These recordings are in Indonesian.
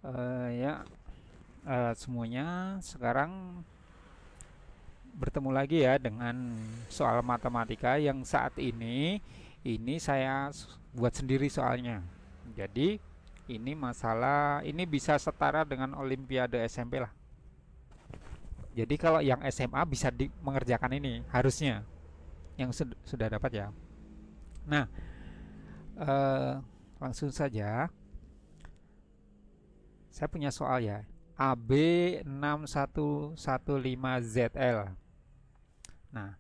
Ya, semuanya sekarang bertemu lagi ya dengan soal matematika yang saat ini saya buat sendiri soalnya. Jadi ini masalah ini bisa setara dengan Olimpiade SMP lah. Jadi kalau yang SMA bisa mengerjakan ini harusnya yang sudah dapat ya. Nah, eh, langsung saja saya punya soal ya. AB6115ZL. Nah,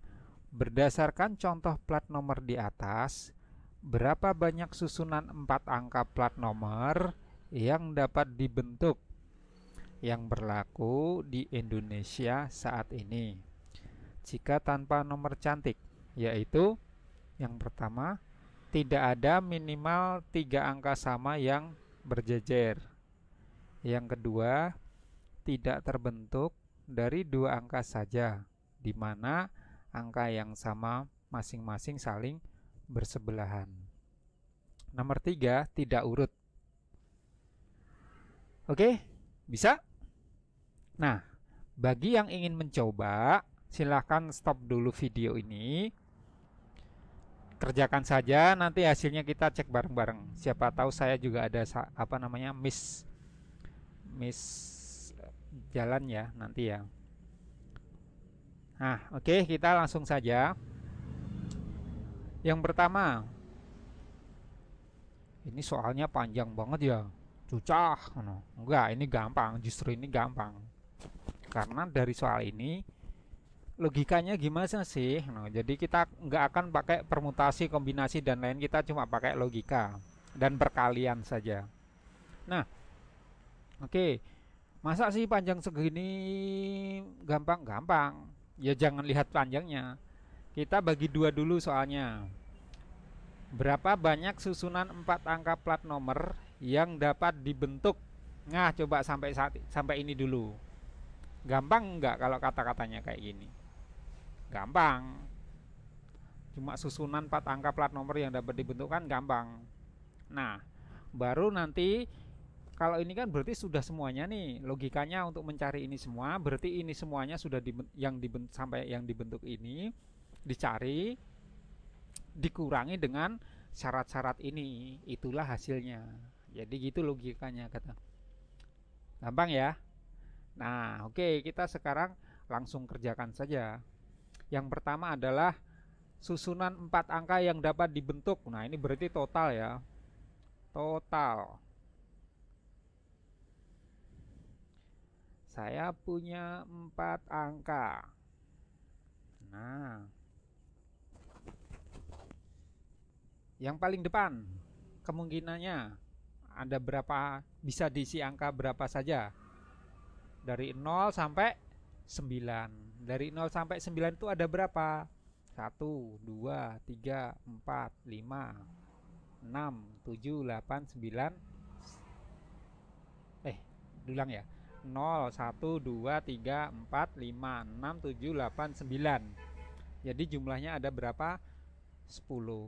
berdasarkan contoh plat nomor di atas, berapa banyak susunan 4 angka plat nomor yang dapat dibentuk yang berlaku di Indonesia saat ini jika tanpa nomor cantik, yaitu yang pertama, tidak ada minimal 3 angka sama yang berjejer. Yang kedua, tidak terbentuk dari 2 angka saja, di mana angka yang sama masing-masing saling bersebelahan. Nomor 3, tidak urut. Oke, bisa? Nah, bagi yang ingin mencoba, silahkan stop dulu video ini. Kerjakan saja, nanti hasilnya kita cek bareng-bareng. Siapa tahu saya juga ada miss miss jalan ya nanti ya. Nah, oke, kita langsung saja. Yang pertama, ini soalnya panjang banget ya. Cucah, enggak, ini gampang. Justru ini gampang. Karena dari soal ini logikanya gimana sih? Nah, jadi kita nggak akan pakai permutasi, kombinasi dan lain. Kita cuma pakai logika dan perkalian saja. Nah, oke. Masa sih panjang segini gampang-gampang? Ya jangan lihat panjangnya. Kita bagi dua dulu soalnya. Berapa banyak susunan 4 angka plat nomor yang dapat dibentuk? Nah, coba sampai ini dulu. Gampang nggak kalau kata-katanya kayak gini? Gampang. Cuma susunan 4 angka plat nomor yang dapat dibentuk kan gampang. Nah, baru nanti kalau ini kan berarti sudah semuanya nih. Logikanya untuk mencari ini semua, berarti ini semuanya sudah sampai yang dibentuk ini dicari, dikurangi dengan syarat-syarat ini, itulah hasilnya. Jadi gitu logikanya kata. Gampang ya. Nah, oke, kita sekarang langsung kerjakan saja. Yang pertama adalah susunan 4 angka yang dapat dibentuk. Nah, ini berarti total ya. Total. Saya punya 4 angka. Nah, yang paling depan kemungkinannya ada berapa, bisa diisi angka berapa saja. Dari 0 sampai 9. Dari 0 sampai 9 itu ada berapa? 1, 2, 3, 4, 5, 6, 7, 8, 9. Ulang ya. 0, 1, 2, 3, 4, 5, 6, 7, 8, 9. Jadi jumlahnya ada berapa? 10.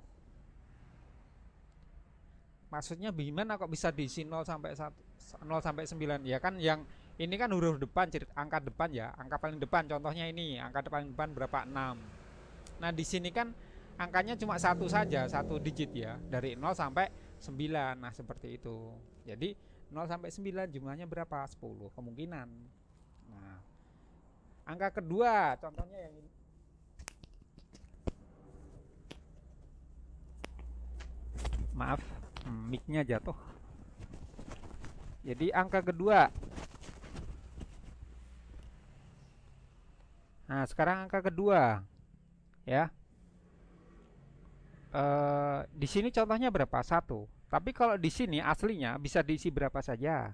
Maksudnya gimana kok bisa diisi 0 sampai 1, 0 sampai 9? Ya kan yang ini kan huruf depan, angka depan ya, angka paling depan contohnya ini, angka paling depan berapa? 6. Nah, di sini kan angkanya cuma satu saja, satu digit ya, dari 0 sampai 9. Nah, seperti itu. Jadi 0 sampai 9 jumlahnya berapa? 10 kemungkinan. Nah, angka kedua contohnya yang ini. Maaf, mic-nya jatuh. Jadi angka kedua. Nah, sekarang angka kedua ya. Di sini contohnya berapa? Satu. Tapi kalau di sini aslinya bisa diisi berapa saja.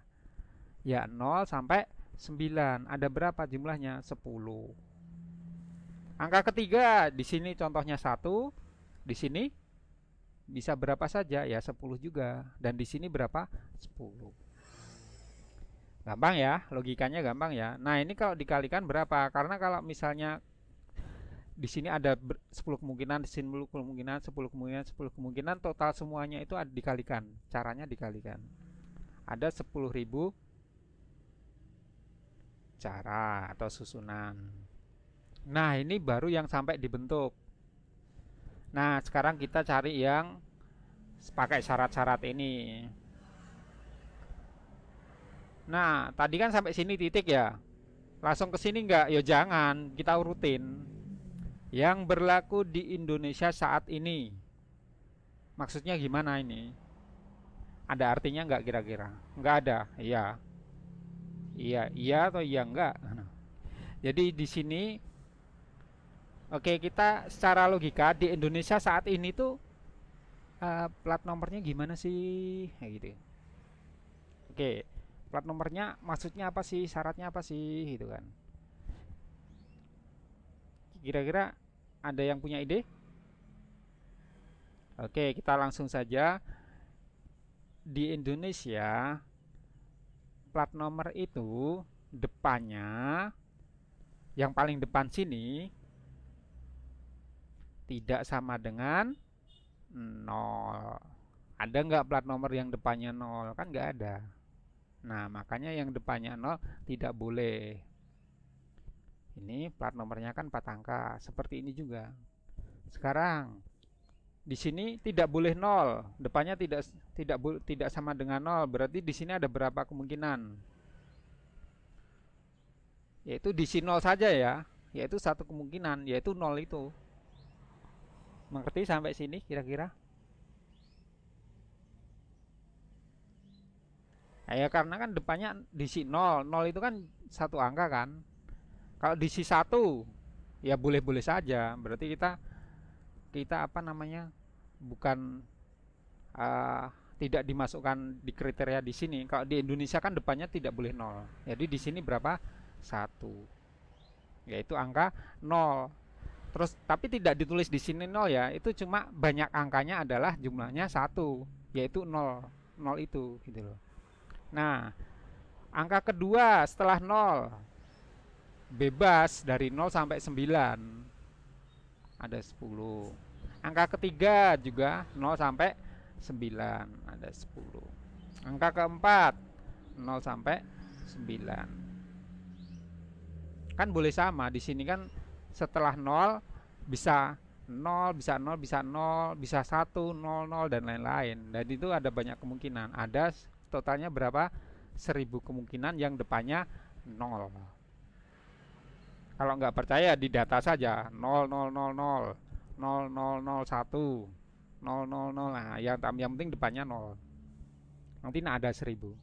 Ya 0 sampai 9. Ada berapa jumlahnya? 10. Angka ketiga di sini contohnya satu. Di sini bisa berapa saja? Ya 10 juga. Dan di sini berapa? 10. Gampang ya, logikanya gampang ya. Nah, ini kalau dikalikan berapa? Karena kalau misalnya di sini ada 10 kemungkinan, di sini 10 kemungkinan, 10 kemungkinan, 10 kemungkinan, total semuanya itu dikalikan. Caranya dikalikan. Ada 10.000 cara atau susunan. Nah, ini baru yang sampai dibentuk. Nah, sekarang kita cari yang pakai syarat-syarat ini. Nah, tadi kan sampai sini titik ya. Langsung ke sini enggak? Ya jangan, kita urutin. Yang berlaku di Indonesia saat ini. Maksudnya gimana ini? Ada artinya enggak kira-kira? Enggak ada. Iya. Iya, iya atau iya enggak? Jadi di sini oke, kita secara logika di Indonesia saat ini tuh plat nomornya gimana sih? Kayak gitu. Oke, plat nomornya maksudnya apa sih? Syaratnya apa sih? Gitu kan. Kira-kira ada yang punya ide? Oke, kita langsung saja. Di Indonesia, plat nomor itu depannya, yang paling depan sini, tidak sama dengan 0. Ada nggak plat nomor yang depannya 0? Kan nggak ada. Nah, makanya yang depannya 0 tidak boleh. Ini plat nomornya kan 4 angka, seperti ini juga. Sekarang di sini tidak boleh 0, depannya tidak sama dengan 0. Berarti di sini ada berapa kemungkinan? Yaitu di sini 0 saja ya, yaitu satu kemungkinan, yaitu 0 itu. Mengerti sampai sini kira-kira? Ya karena kan depannya di sini 0, 0 itu kan satu angka kan. Kalau di sini 1 ya boleh-boleh saja. Berarti kita apa namanya? Bukan tidak dimasukkan di kriteria di sini. Kalau di Indonesia kan depannya tidak boleh 0. Jadi di sini berapa? 1. Yaitu angka 0. Terus tapi tidak ditulis di sini 0 ya. Itu cuma banyak angkanya adalah jumlahnya 1, yaitu 0. 0 itu gitu loh. Nah, angka kedua setelah 0 bebas dari 0 sampai 9. Ada 10. Angka ketiga juga 0 sampai 9, ada 10. Angka keempat 0 sampai 9. Kan boleh sama, di sini kan setelah 0 bisa 0, bisa 0, bisa 0, bisa 1, 0, 0 dan lain-lain. Dan itu ada banyak kemungkinan. Ada totalnya berapa? 1000 kemungkinan yang depannya 0. Kalau nggak percaya di data saja 0, 0, 0, 0, 0, 0, 0, 1, 0, 0, 0. Nah, yang penting depannya 0. Nanti ada 1000.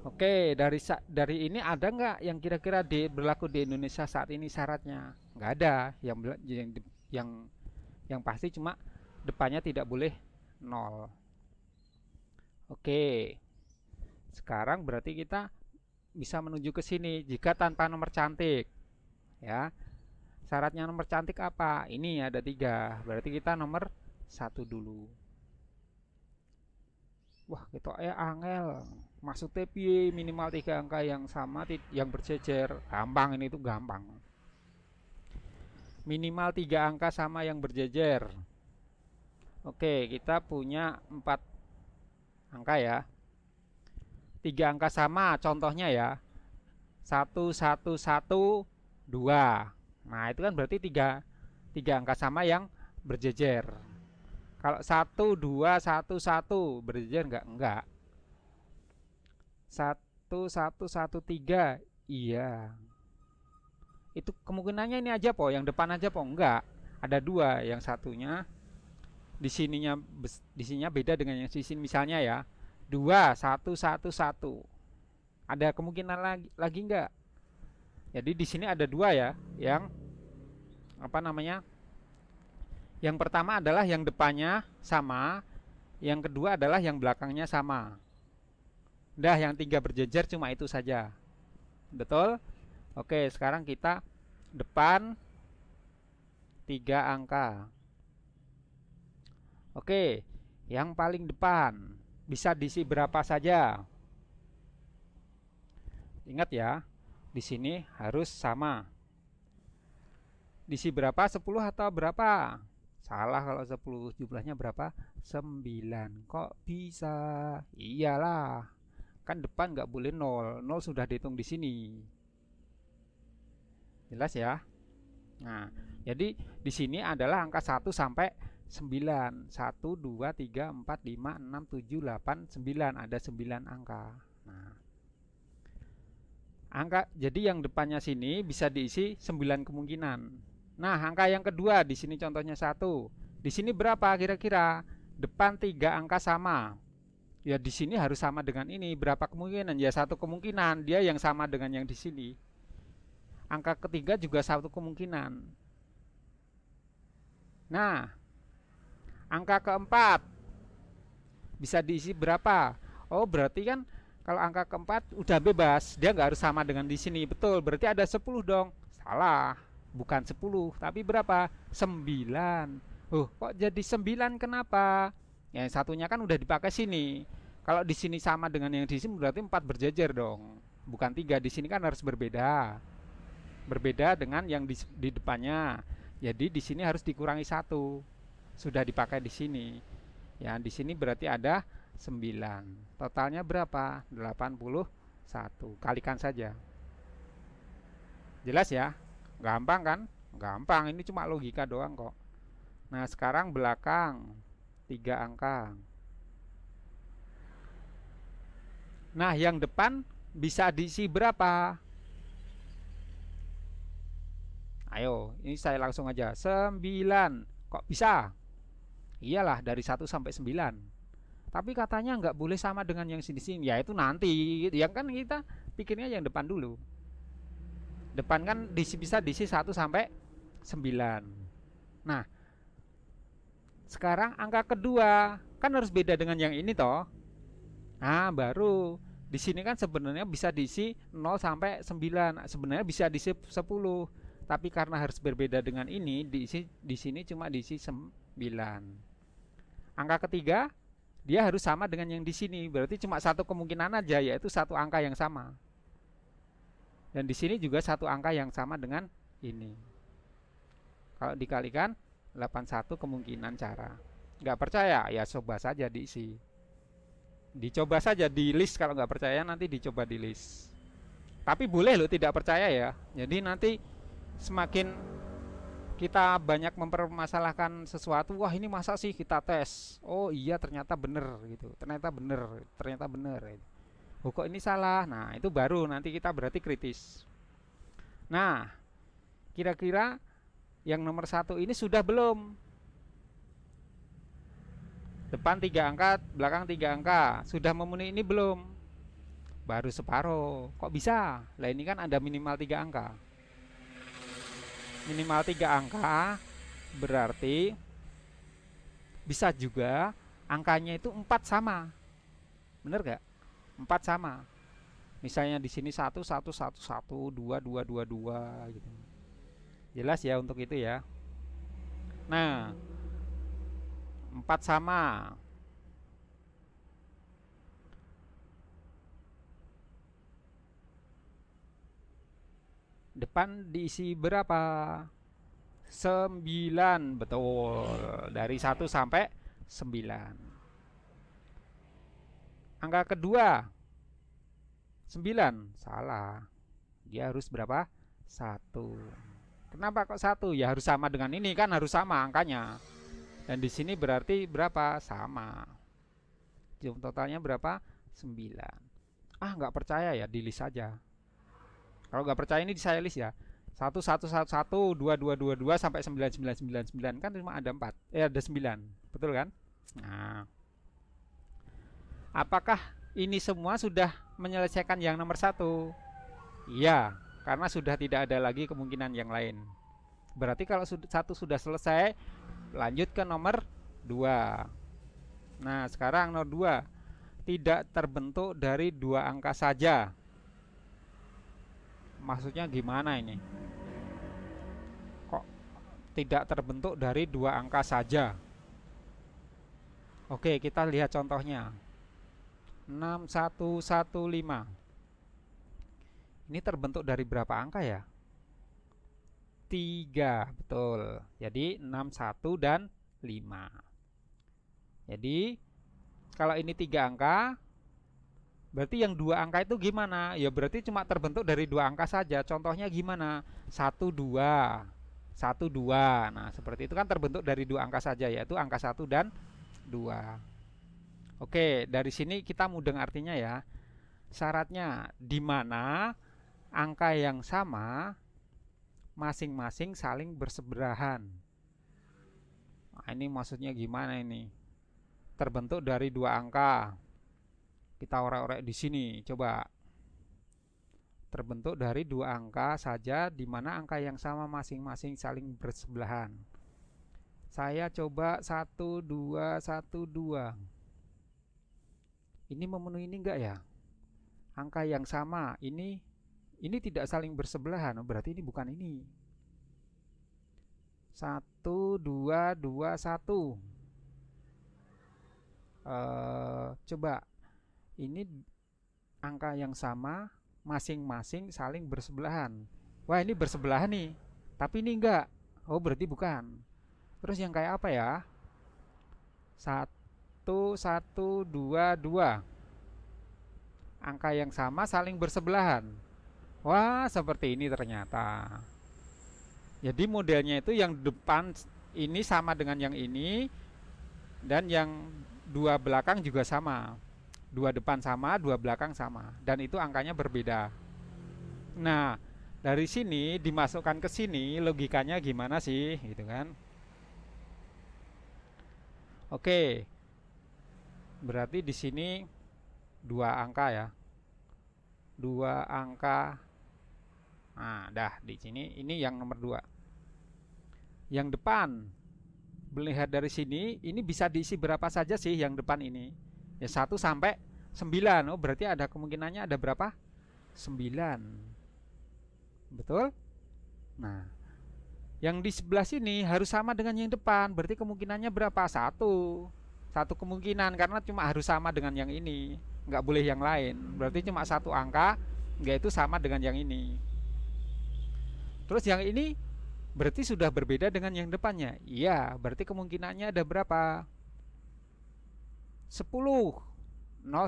Oke, dari ini ada nggak yang kira-kira berlaku di Indonesia saat ini syaratnya? Nggak ada. Yang pasti cuma depannya tidak boleh 0. Oke. Sekarang berarti kita bisa menuju ke sini jika tanpa nomor cantik. Ya. Syaratnya nomor cantik apa? Ini ada 3. Berarti kita nomor 1 dulu. Wah, kita angel. Maksudnya piye, minimal 3 angka yang sama yang berjejer. Gampang, ini tuh gampang. Minimal 3 angka sama yang berjejer. Oke, kita punya 4 angka ya. 3 angka sama contohnya ya. 1, 1, 1, 2. Nah, itu kan berarti 3 angka sama yang berjejer. Kalau 1, 2, 1, 1 berjejer enggak? Enggak. 1, 1, 1, 3. Iya. Itu kemungkinannya ini aja po, yang depan aja po. Enggak. Ada 2, yang satunya di sininya beda dengan yang di sini misalnya ya. 2, 1, 1, 1. Ada kemungkinan lagi enggak? Jadi di sini ada 2 ya, yang apa namanya? Yang pertama adalah yang depannya sama, yang kedua adalah yang belakangnya sama. Udah, yang 3 berjejer cuma itu saja. Betul? Oke, sekarang kita depan 3 angka. Oke, yang paling depan bisa diisi berapa saja. Ingat ya, di sini harus sama. Diisi berapa? 10 atau berapa? Salah kalau 10. Jumlahnya berapa? 9. Kok bisa? Iyalah. Kan depan nggak boleh 0. 0 sudah dihitung di sini. Jelas ya? Nah, jadi di sini adalah angka 1 sampai 9. 1 2 3 4 5 6 7 8 9. Ada 9 angka. Nah, jadi yang depannya sini bisa diisi 9 kemungkinan. Nah, angka yang kedua di sini contohnya 1. Di sini berapa kira-kira? Depan 3 angka sama. Ya di sini harus sama dengan ini. Berapa kemungkinan? Ya satu kemungkinan dia yang sama dengan yang di sini. Angka ketiga juga satu kemungkinan. Nah, angka keempat bisa diisi berapa? Oh, berarti kan kalau angka keempat udah bebas, dia nggak harus sama dengan di sini. Betul, berarti ada 10 dong. Salah, bukan 10, tapi berapa? 9. Oh, kok jadi 9 kenapa? Yang satunya kan udah dipakai sini. Kalau di sini sama dengan yang di sini berarti 4 berjejer dong. Bukan 3. Di sini kan harus berbeda. Berbeda dengan yang di depannya. Jadi di sini harus dikurangi 1. Sudah dipakai di sini. Ya, di sini berarti ada 9. Totalnya berapa? 81. Kalikan saja. Jelas ya? Gampang kan? Gampang, ini cuma logika doang kok. Nah, sekarang belakang 3 angka. Nah, yang depan bisa diisi berapa? Ayo, ini saya langsung aja. 9. Kok bisa? Iyalah, dari 1 sampai 9. Tapi katanya nggak boleh sama dengan yang sini-sini. Ya itu nanti. Yang kan kita pikirnya yang depan dulu. Depan kan bisa diisi 1 sampai 9. Nah, sekarang angka kedua kan harus beda dengan yang ini toh. Nah, baru di sini kan sebenarnya bisa diisi 0 sampai 9. Sebenarnya bisa diisi 10. Tapi karena harus berbeda dengan ini, diisi di sini cuma diisi 9. Angka ketiga dia harus sama dengan yang di sini. Berarti cuma satu kemungkinan aja, yaitu satu angka yang sama. Dan di sini juga satu angka yang sama dengan ini. Kalau dikalikan 81 kemungkinan cara. Nggak percaya? Ya coba saja diisi. Dicoba saja di list. Kalau nggak percaya nanti dicoba di list. Tapi boleh loh tidak percaya ya. Jadi nanti semakin kita banyak mempermasalahkan sesuatu, wah ini masa sih, kita tes. Oh iya ternyata bener gitu. Ternyata bener, ternyata bener. Oh kok ini salah. Nah, itu baru nanti kita berarti kritis. Nah, kira-kira yang nomor 1 ini sudah belum? Depan 3 angka, belakang 3 angka. Sudah memenuhi ini belum? Baru separuh. Kok bisa? Lah ini kan ada minimal 3 angka. Minimal 3 angka berarti bisa juga angkanya itu 4 sama. Bener gak? 4 sama. Misalnya di sini 1 1 1 1 2 2 2 2 gitu. Jelas ya untuk itu ya. Nah, 4 sama. Depan diisi berapa? 9. Betul. Dari 1 sampai 9. Angka kedua 9. Salah. Dia harus berapa? 1. Kenapa kok 1? Ya harus sama dengan ini kan, harus sama angkanya. Dan di sini berarti berapa? Sama. Jumlah totalnya berapa? 9. Ah, nggak percaya ya, di list saja. Kalau nggak percaya ini saya list ya. 1 1 1 1 2 2 2 2 sampai 9 9 9 9 kan cuma ada 4. Ada 9. Betul kan? Nah. Apakah ini semua sudah menyelesaikan yang nomor 1? Iya, karena sudah tidak ada lagi kemungkinan yang lain. Berarti kalau 1 sudah selesai, lanjut ke nomor 2. Nah, sekarang nomor 2 tidak terbentuk dari 2 angka saja. Maksudnya gimana ini? Kok tidak terbentuk dari 2 angka saja? Oke, kita lihat contohnya. 6115. Ini terbentuk dari berapa angka ya? 3, betul. Jadi 61 dan 5. Jadi kalau ini 3 angka, Berarti yang dua angka itu gimana? Ya berarti cuma terbentuk dari dua angka saja. Contohnya gimana? Satu 2 1 2. Nah, seperti itu kan terbentuk dari dua angka saja, yaitu angka 1 dan 2. Oke, dari sini kita mudeng artinya ya. Syaratnya di mana angka yang sama masing-masing saling bersebelahan. Nah, ini maksudnya gimana ini? Terbentuk dari dua angka. Kita orek-orek di sini, coba. Terbentuk dari dua angka saja di mana angka yang sama masing-masing saling bersebelahan. Saya coba 1 2 1 2. Ini memenuhi ini enggak ya? Angka yang sama ini tidak saling bersebelahan, berarti ini bukan ini. 1 2 2 1. Coba ini angka yang sama masing-masing saling bersebelahan. Wah, ini bersebelahan nih, tapi ini enggak. Oh, berarti bukan. Terus yang kayak apa ya? 1 1 2 2. Angka yang sama saling bersebelahan. Wah, seperti ini ternyata. Jadi modelnya itu yang depan ini sama dengan yang ini, dan yang dua belakang juga sama. Dua depan sama, dua belakang sama, dan itu angkanya berbeda. Nah, dari sini dimasukkan ke sini, logikanya gimana sih, gitu kan? Oke, berarti di sini dua angka ya, dua angka. Nah, dah di sini ini yang nomor 2. Yang depan, melihat dari sini, ini bisa diisi berapa saja sih yang depan ini? Ya 1 sampai 9. Oh, berarti ada kemungkinannya ada berapa? 9. Betul? Nah, yang di sebelah sini harus sama dengan yang depan. Berarti kemungkinannya berapa? 1. Satu kemungkinan, karena cuma harus sama dengan yang ini, nggak boleh yang lain. Berarti cuma satu angka, yaitu sama dengan yang ini. Terus yang ini berarti sudah berbeda dengan yang depannya. Iya, berarti kemungkinannya ada berapa? 10. 0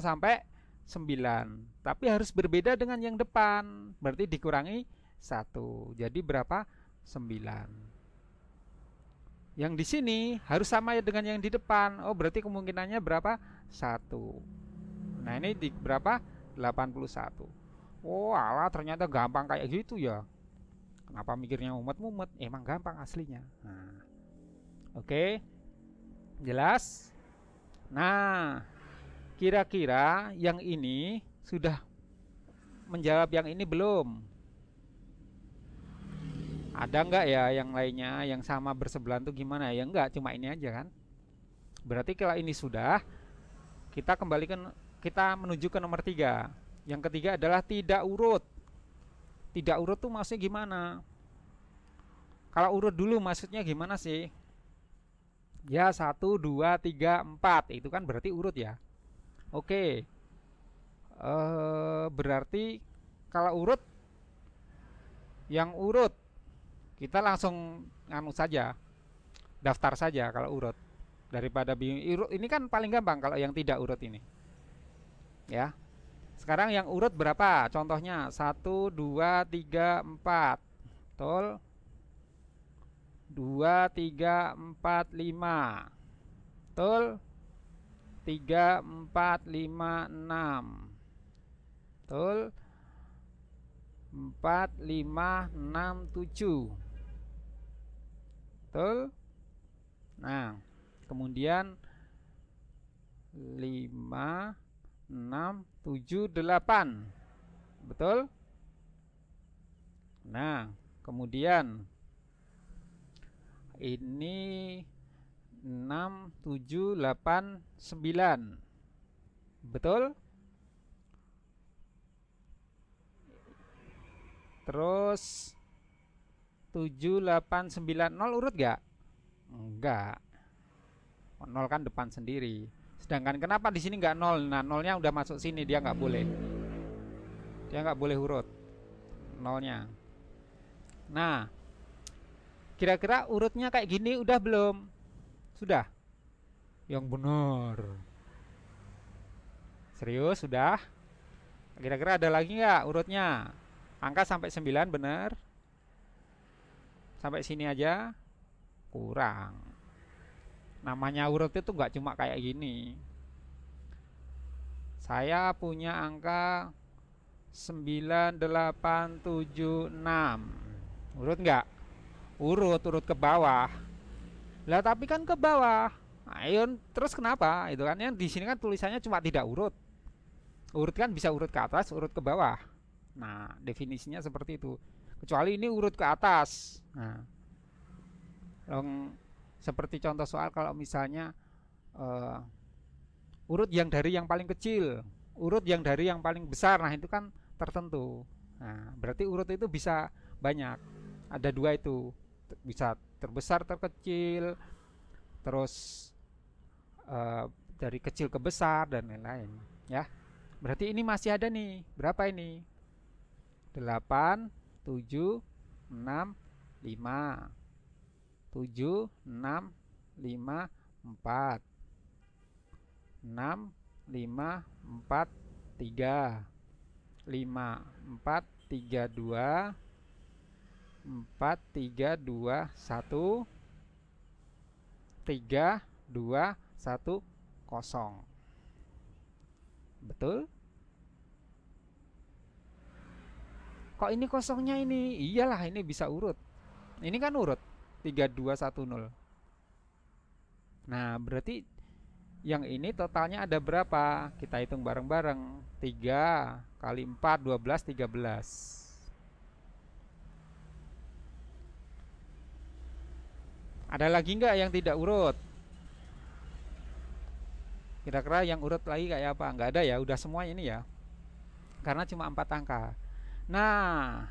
sampai 9. Tapi harus berbeda dengan yang depan. Berarti dikurangi 1. Jadi berapa? 9. Yang di sini harus sama dengan yang di depan. Oh, berarti kemungkinannya berapa? 1. Nah, ini di berapa? 81. Oh, alah, ternyata gampang kayak gitu ya. Kenapa mikirnya mumet-mumet? Emang gampang aslinya. Nah, oke. Jelas? Nah, kira-kira yang ini sudah menjawab yang ini belum? Ada nggak ya yang lainnya yang sama bersebelahan tuh gimana? Ya enggak, cuma ini aja kan. Berarti kalau ini sudah, kita kembalikan, kita menuju ke nomor 3. Yang ketiga adalah tidak urut. Tidak urut tuh maksudnya gimana? Kalau urut dulu maksudnya gimana sih? Ya 1, 2, 3, 4. Itu kan berarti urut ya. Oke. Berarti kalau urut, yang urut kita langsung anu saja, daftar saja kalau urut, daripada bingung. Urut ini kan paling gampang kalau yang tidak urut ini ya. Sekarang yang urut berapa? Contohnya 1, 2, 3, 4. Betul? 2, 3, 4, 5. Betul? 3, 4, 5, 6. Betul? 4, 5, 6, 7. Betul? Nah, kemudian 5, 6, 7, 8. Betul? Nah, kemudian ini 6, 7, 8, 9. Betul? Terus 7, 8, 9, 0 urut gak? Enggak. 0 kan depan sendiri. Sedangkan kenapa di sini nggak 0? Nah, 0-nya udah masuk sini, dia nggak boleh. Dia nggak boleh urut 0-nya. Nah, kira-kira urutnya kayak gini udah belum? Sudah? Yang benar. Serius sudah? Kira-kira ada lagi nggak urutnya? Angka sampai 9 bener? Sampai sini aja? Kurang. Namanya urut itu nggak cuma kayak gini. Saya punya angka 9876. Urut nggak? Urut ke bawah. Lah tapi kan ke bawah. Ayo terus kenapa? Itu kan yang di sini kan tulisannya cuma tidak urut. Urut kan bisa urut ke atas, urut ke bawah. Nah, definisinya seperti itu. Kecuali ini urut ke atas. Nah, seperti contoh soal kalau misalnya uh, urut yang dari yang paling kecil, urut yang dari yang paling besar, nah itu kan tertentu. Nah, berarti urut itu bisa banyak. Ada dua itu, bisa terbesar, terkecil, terus uh, dari kecil ke besar dan lain-lain. Ya, berarti ini masih ada nih. Berapa ini? 8, 7, 6, 5, 7, 6, 5, 4, 6, 5, 4, 3, 5, 4, 3, 2, 4, 3, 2, 1, 3, 2, 1, kosong. Betul? Kok ini kosongnya ini? Iyalah ini bisa urut. Ini kan urut 3, 2, 1, 0. Nah berarti yang ini totalnya ada berapa? Kita hitung bareng-bareng. 3 kali 4, 12, 13. Ada lagi nggak yang tidak urut? Kira-kira yang urut lagi kayak apa? Nggak ada ya, udah semuanya ini ya. Karena cuma 4 angka. Nah,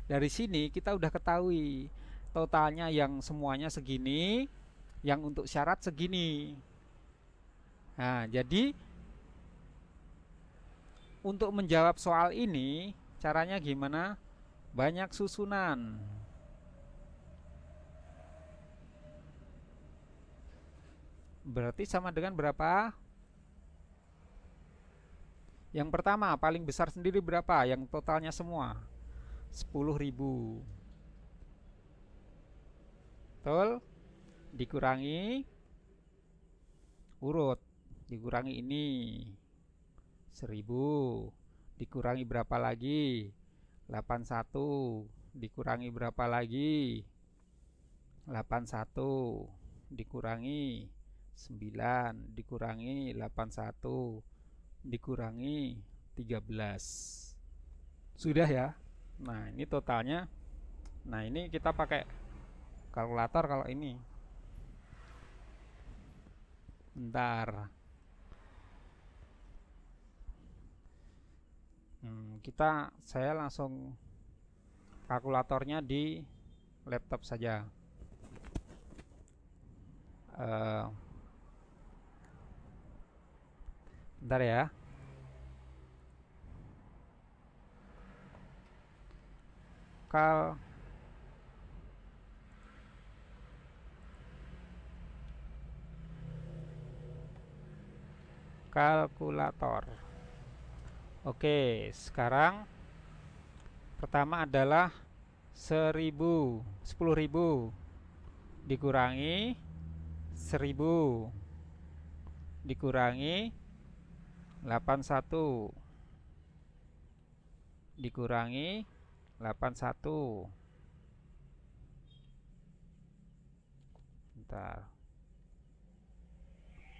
dari sini kita udah ketahui totalnya yang semuanya segini, yang untuk syarat segini. Nah, jadi untuk menjawab soal ini caranya gimana? Banyak susunan. Berarti sama dengan berapa? Yang pertama paling besar sendiri berapa? Yang totalnya semua 10.000. Betul? Dikurangi urut, dikurangi ini 1000, dikurangi berapa lagi? 81, dikurangi berapa lagi? 81, dikurangi 9, dikurangi 81, dikurangi 13. Sudah ya. Nah, ini totalnya. Nah, ini kita pakai kalkulator kalau ini. Bentar. Saya langsung kalkulatornya di laptop saja. Bentar ya. Kalkulator. Oke, sekarang pertama adalah 1000, 10.000 dikurangi 1000 dikurangi 81 dikurangi 81. Bentar.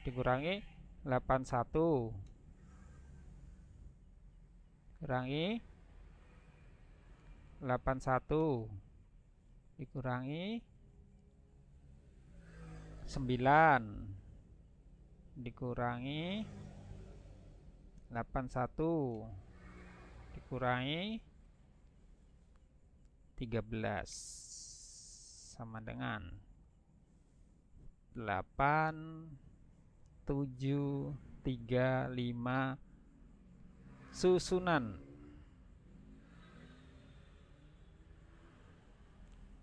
Dikurangi 81 kurangi 81 dikurangi 9 dikurangi 81 dikurangi 13 sama dengan 8, 7, 3, 5 susunan.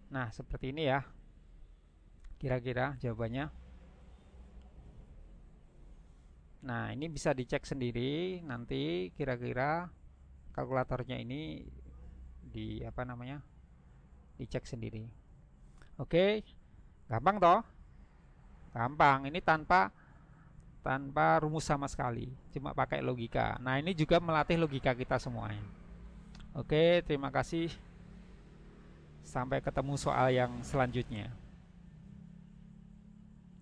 Nah, seperti ini ya. Kira-kira jawabannya. Nah, ini bisa dicek sendiri nanti kira-kira kalkulatornya ini di apa namanya, dicek sendiri. Oke, gampang toh? Gampang. Ini tanpa tanpa rumus sama sekali, cuma pakai logika. Nah, ini juga melatih logika kita semuanya. Oke, terima kasih. Sampai ketemu soal yang selanjutnya.